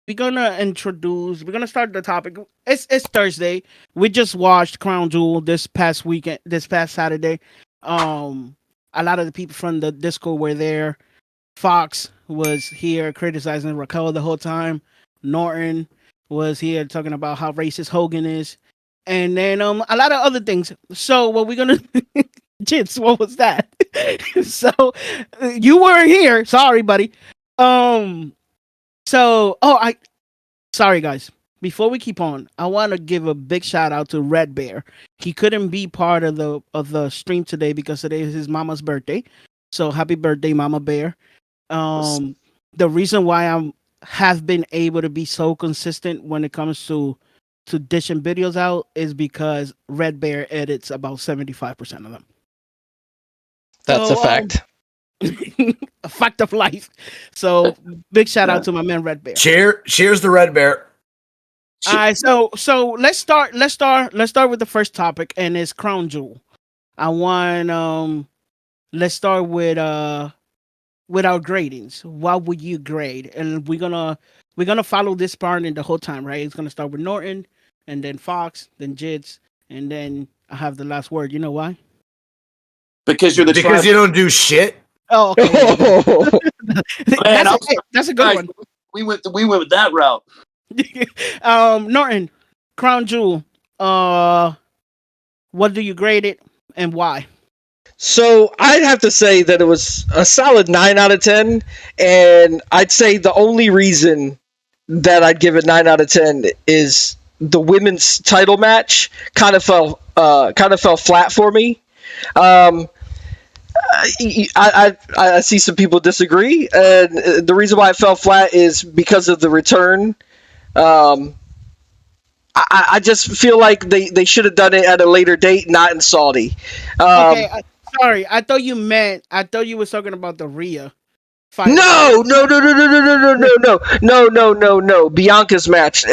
We're gonna start the topic. It's Thursday. We just watched Crown Jewel this past weekend, this past Saturday. Um, a lot of the people from the Discord were there. Fox was here criticizing Raquel the whole time. Norton was here talking about how racist Hogan is, and then a lot of other things. So what we're gonna, Jits, what was that? So you weren't here. Sorry, buddy. Um. So I sorry guys. Before we keep on, I want to give a big shout out to Red Bear. He couldn't be part of the stream today because today is his mama's birthday. So happy birthday, Mama Bear. Um, the reason why I'm have been able to be so consistent when it comes to dishing videos out is because Red Bear edits about 75% of them. That's a So fact. a fact of life. So big shout out to my man Red Bear. Cheers to Red Bear. All right, so let's start with the first topic, and it's Crown Jewel. I want let's start with our gradings. What would you grade? And we're gonna follow this part in the whole time, right? It's gonna start with Norton, and then Fox, then Jids, and then I have the last word. You know why? Because you're because you don't do shit. Oh, okay. Man, that's a good one. We went with that route. Norton, Crown Jewel. What do you grade it and why? So I'd have to say that it was a solid 9 out of 10, and I'd say the only reason that I'd give it 9 out of 10 is the women's title match kind of fell flat for me. I see some people disagree, and the reason why it fell flat is because of the return. I just feel like they should have done it at a later date, not in Saudi. Okay, sorry. I thought you were talking about the Rhea fight. No. Bianca's match,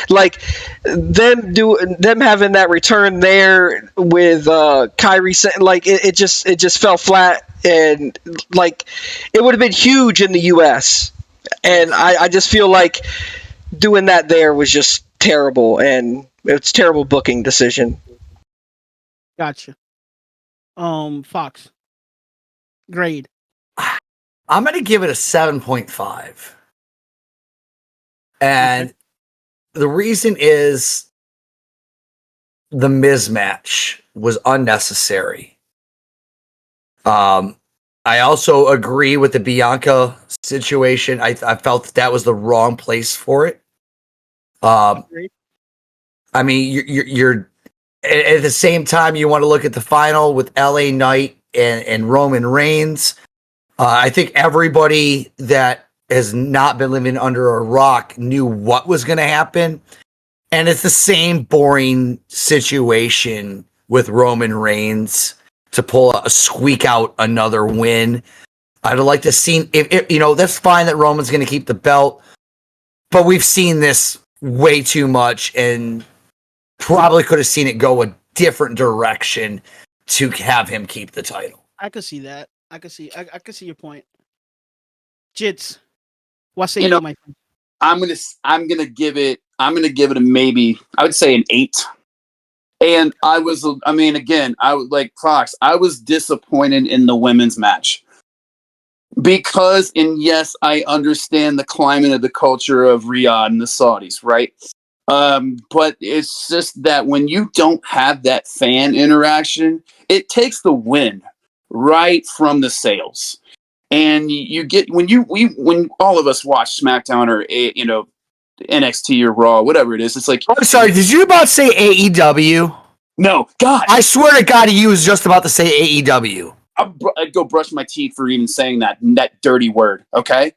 like them having that return there with Kyrie, like it just fell flat, and like it would have been huge in the U.S. And I just feel like doing that there was just terrible, and it's terrible booking decision. Gotcha. Fox. Grade. I'm going to give it a 7.5. And the reason is the Miz match was unnecessary. I also agree with the Bianca situation. I felt that was the wrong place for it. I mean, you're at the same time, you want to look at the final with LA Knight and Roman Reigns. I think everybody that has not been living under a rock knew what was going to happen. And it's the same boring situation with Roman Reigns to squeak out another win. I'd like to see, that's fine that Roman's going to keep the belt, but we've seen this way too much and probably could have seen it go a different direction to have him keep the title. I could see that. I could see your point. Jits, what say you, my friend? I'm gonna give it a maybe. I would say an 8. And I was like Fox. I was disappointed in the women's match because, and yes, I understand the climate of the culture of Riyadh and the Saudis, right? But it's just that when you don't have that fan interaction, it takes the win right from the sales. And you get when all of us watch SmackDown or NXT or Raw, whatever it is, it's like, I'm sorry, did you about say AEW? No, God, I swear to God, he was just about to say AEW. I'd go brush my teeth for even saying that dirty word. Okay,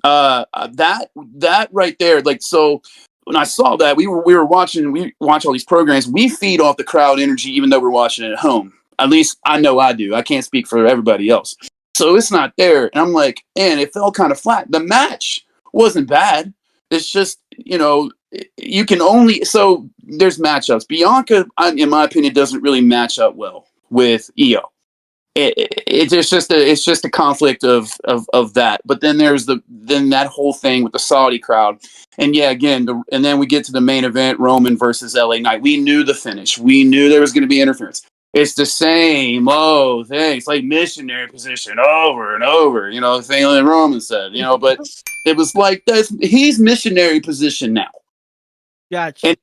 that right there, like, so when I saw that, we watch all these programs, we feed off the crowd energy, even though we're watching it at home. At least I know I do. I can't speak for everybody else. So it's not there. And I'm like, and it fell kind of flat. The match wasn't bad. It's just, you can only, so there's matchups. Bianca, in my opinion, doesn't really match up well with Io. it's just a conflict of that. But then there's then that whole thing with the Saudi crowd, and yeah, again, and then we get to the main event, Roman versus LA Knight. We knew the finish. We knew there was going to be interference. It's the same thing. It's like missionary position over and over. You know, the thing that Roman said. You know, but it was like he's missionary position now. Gotcha.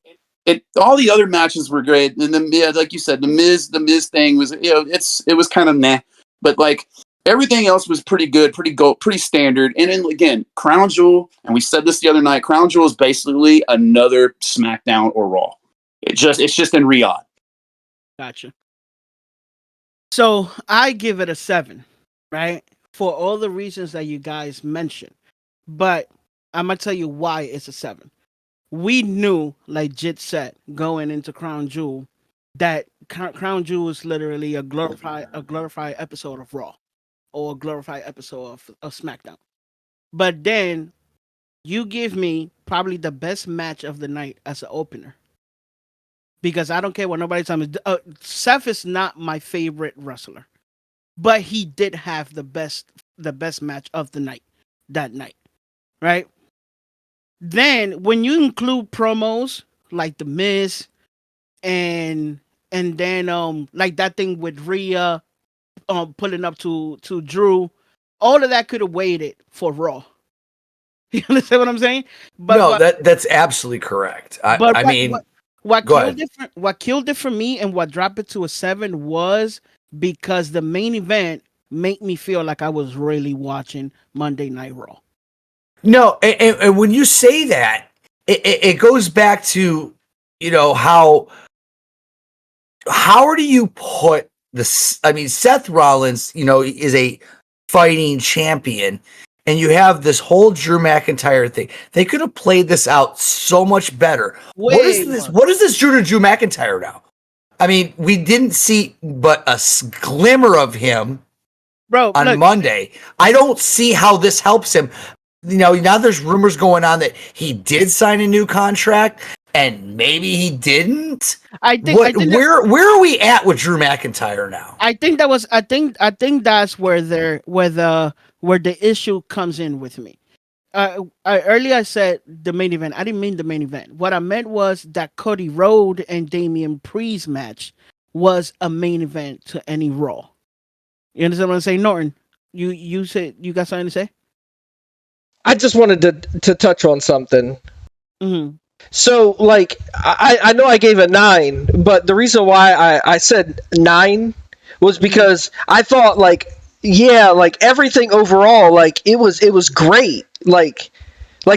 And all the other matches were great, and then yeah, like you said, the Miz thing was it was kind of nah, but like everything else was pretty good, pretty standard. And then again, Crown Jewel, and we said this the other night, Crown Jewel is basically another SmackDown or Raw. It's just in Riyadh. Gotcha. So I give it a 7, right? For all the reasons that you guys mentioned, but I'm gonna tell you why it's a 7. We knew, like Jit said, going into Crown Jewel, that Crown Jewel is literally a glorified episode of Raw or a glorified episode of SmackDown. But then you give me probably the best match of the night as an opener. Because I don't care what nobody tells me. Seth is not my favorite wrestler, but he did have the best match of the night that night, right? Then when you include promos like the Miz and then like that thing with Rhea pulling up to Drew, all of that could have waited for Raw. You understand what I'm saying? But that's absolutely correct. What killed it for me and what dropped it to a 7 was because the main event made me feel like I was really watching Monday Night Raw. No, and when you say that, it goes back to, you know, how do you put this? I mean, Seth Rollins, you know, is a fighting champion, and you have this whole Drew McIntyre thing. They could have played this out so much better. What is this Drew McIntyre now? I mean, we didn't see but a glimmer of him on Monday. I don't see how this helps him. You know, now there's rumors going on that he did sign a new contract and maybe he didn't. Where are we at with Drew McIntyre now? I think that's where the issue comes in with me. Earlier I said the main event. I didn't mean the main event. What I meant was that Cody Rhodes and Damian Priest match was a main event to any Raw. You understand what I'm saying, Norton? You said you got something to say? I just wanted to touch on something. Mm-hmm. So, like, I know I gave a 9, but the reason why I said 9 was because I thought, like, yeah, like everything overall, like it was great. Like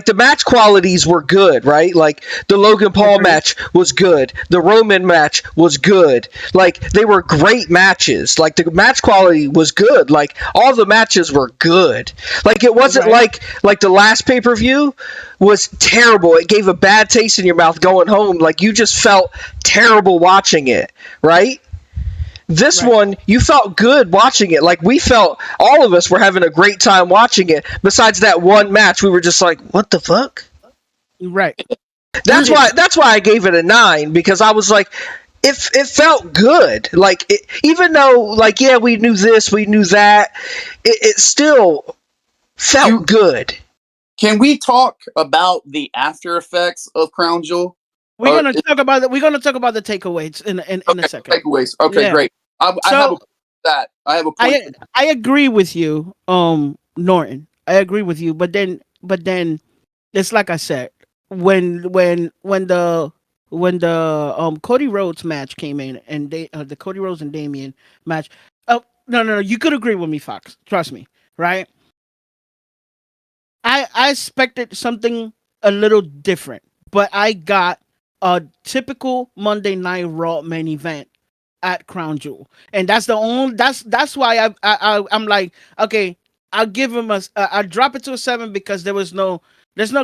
the match qualities were good, right? Like the Logan Paul match was good. The Roman match was good. Like they were great matches. Like the match quality was good. Like all the matches were good. Like it wasn't like the last pay-per-view was terrible. It gave a bad taste in your mouth going home. Like you just felt terrible watching it, right? This one, you felt good watching it. Like, we felt, all of us were having a great time watching it. Besides that one match, we were just like, what the fuck? Right. That's why I gave it a 9, because I was like, it felt good. Like, even though, like, yeah, we knew this, we knew that, it still felt good. Can we talk about the after effects of Crown Jewel? We're gonna talk about the takeaways in a second. Takeaways. Okay, great. I have a point. I agree with you, Norton. I agree with you, but then it's like I said, when the Cody Rhodes match came in and the Cody Rhodes and Damian match. Oh no, you could agree with me, Fox. Trust me, right? I expected something a little different, but I got a typical Monday Night Raw main event at Crown Jewel, and that's why I'm like, okay, I'll give him I'll drop it to a 7 because there's no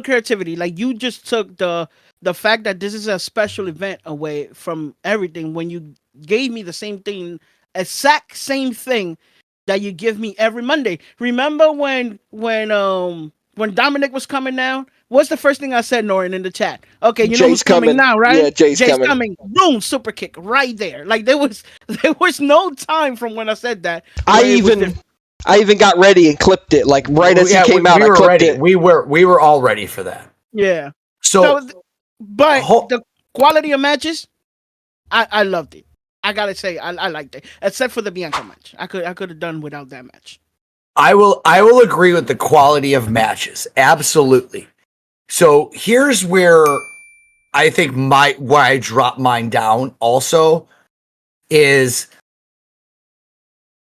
creativity. Like you just took the fact that this is a special event away from everything when you gave me the same thing, exact same thing that you give me every Monday. Remember when when Dominic was coming down, what's the first thing I said, Norton, in the chat? Okay, you know Jay's who's coming coming. now, right? Yeah, Jay's coming. Boom, super kick right there. Like there was no time from when I said that. I where it was even I even got ready and clipped it. Like right as he came out, we I were clipped ready. it. We were all ready for that. yeah. So, But the quality of matches, I loved it. I gotta say, I liked it, except for the Bianca match. I could have done without that match. I will agree with the quality of matches. Absolutely. So here's where I think why I dropped mine down also is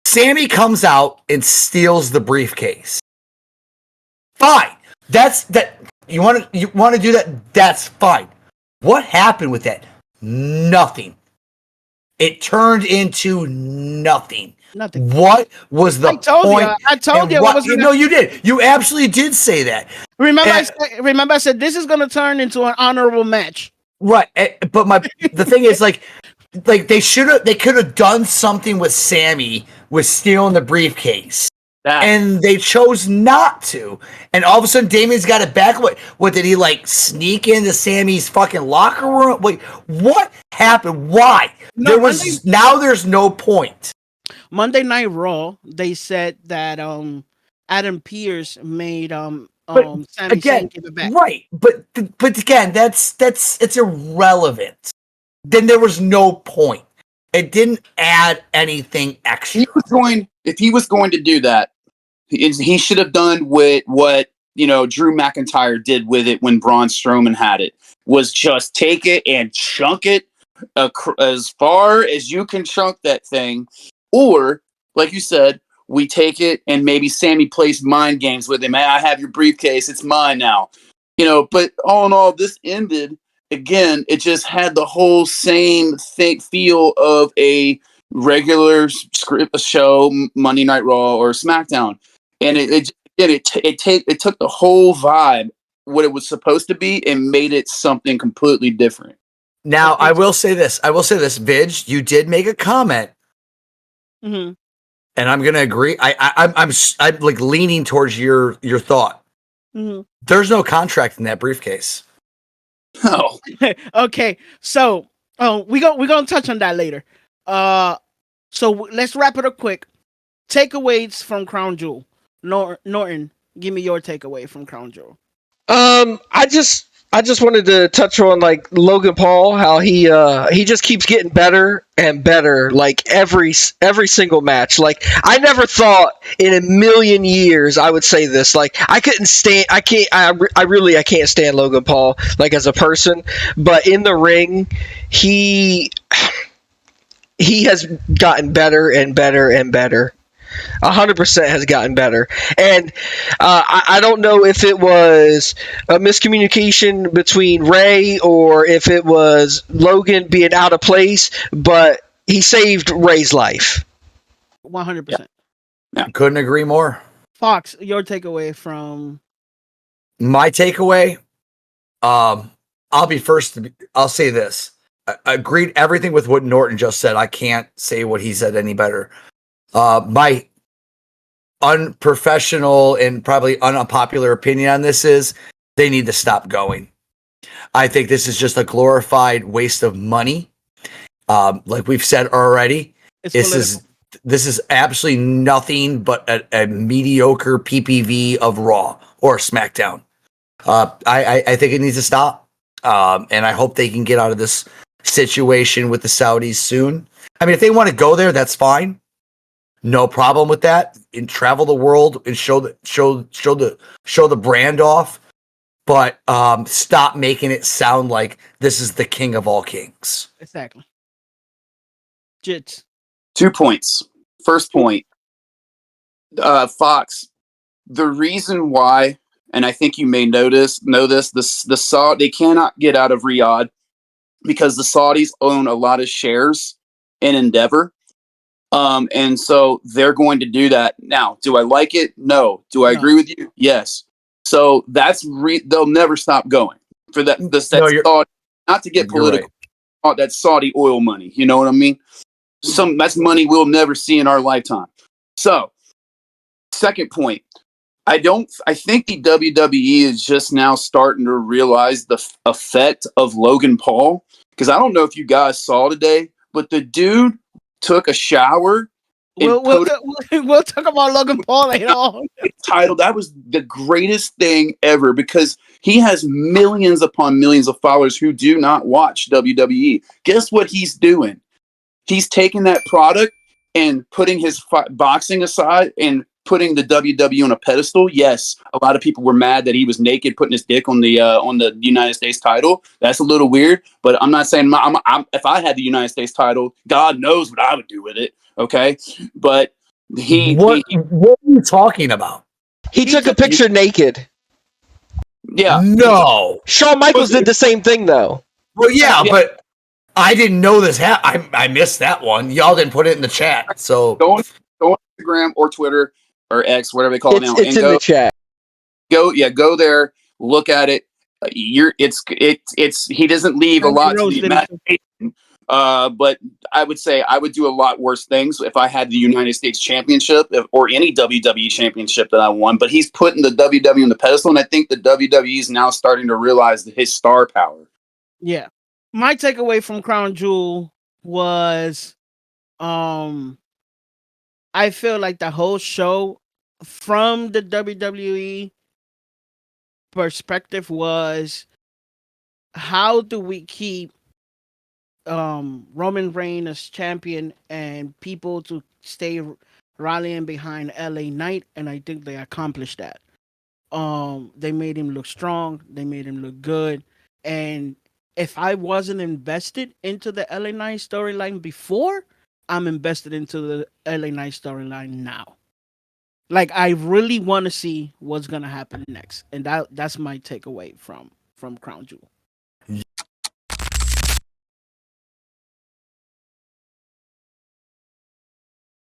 Sammy comes out and steals the briefcase. Fine. That's that you want to do that? That's fine. What happened with that? Nothing. It turned into nothing. Nothing. What was the point? I told you. No, you did. You absolutely did say that. Remember, I said this is gonna turn into an honorable match. Right, but the thing is, like they could have done something with Sammy with stealing the briefcase, and they chose not to. And all of a sudden, Damien's got it back. What did he like sneak into Sammy's fucking locker room? Wait, what happened? Why? No, there's no point. Monday Night Raw, they said that Adam Pearce made Sami Zayn give it back. Right, but again, that's it's irrelevant. Then there was no point. It didn't add anything extra. If he was going to do that, he should have done what Drew McIntyre did with it when Braun Strowman had it. Was just take it and chunk it as far as you can chunk that thing. Or, like you said, we take it and maybe Sammy plays mind games with him. Hey, I have your briefcase. It's mine now. But all in all, this ended, again, it just had the whole same feel of a regular script show, Monday Night Raw or SmackDown. And it took the whole vibe, what it was supposed to be, and made it something completely different. Now, I will say this, Vig, you did make a comment. Mm-hmm. And I'm going to agree. I'm like leaning towards your thought. Mm-hmm. There's no contract in that briefcase. Oh. Okay. So, we're going to touch on that later. So let's wrap it up quick. Takeaways from Crown Jewel. Norton, give me your takeaway from Crown Jewel. I just wanted to touch on like Logan Paul, how he just keeps getting better and better, like every single match. Like I never thought in a million years I would say this. Like I can't stand Logan Paul like as a person, but in the ring he has gotten better and better and better. 100% has gotten better. And I don't know if it was a miscommunication between Ray or if it was Logan being out of place, but he saved Ray's life. 100%. Yeah. Couldn't agree more. Fox, your takeaway from... My takeaway, I'll be first. I'll say this. I agreed everything with what Norton just said. I can't say what he said any better. My unprofessional and probably unpopular opinion on this is they need to stop going. I think this is just a glorified waste of money. Like we've said already, this is absolutely nothing but a mediocre PPV of Raw or SmackDown. I think it needs to stop. And I hope they can get out of this situation with the Saudis soon. I mean, if they want to go there, that's fine. No problem with that. And travel the world and show the brand off, but stop making it sound like this is the king of all kings. Exactly. Jits. 2 points. First point, Fox. The reason why, and I think you may know this. The Saudi, they cannot get out of Riyadh because the Saudis own a lot of shares in Endeavor. And so they're going to do that. Now, do I like it? No. Do I agree with you? Yes. So that's they'll never stop going for that. Saudi, not to get political. Right. That's Saudi oil money. You know what I mean? That's money we'll never see in our lifetime. So, second point, I think the WWE is just now starting to realize the effect of Logan Paul. Because I don't know if you guys saw today, but the dude took a shower and put We'll talk about Logan Paul later on. a title. That was the greatest thing ever because he has millions upon millions of followers who do not watch WWE. Guess what he's doing? He's taking that product and putting his boxing aside and putting the WWE on a pedestal. Yes, a lot of people were mad that he was naked putting his dick on the United States title. That's a little weird, but I'm not saying if I had the United States title, God knows what I would do with it. Okay, but what are you talking about? He took a picture naked. Yeah, No. Shawn Michaels did the same thing though. Well, yeah, but I didn't know this. I missed that one. Y'all didn't put it in the chat. So go on Instagram or Twitter or X, whatever they call it now, It's and in the chat. go there, look at it. He doesn't leave a lot to the imagination. But I would say I would do a lot worse things if I had the United States Championship or any WWE Championship that I won. But he's putting the WWE on the pedestal, and I think the WWE is now starting to realize his star power. Yeah, my takeaway from Crown Jewel was, I feel like the whole show from the WWE perspective was, how do we keep Roman Reigns as champion and people to stay rallying behind LA Knight, and I think they accomplished that. They made him look strong, they made him look good, and if I wasn't invested into the LA Knight storyline before, I'm invested into the LA Knight storyline now. Like, I really want to see what's gonna happen next, and that's my takeaway from Crown Jewel.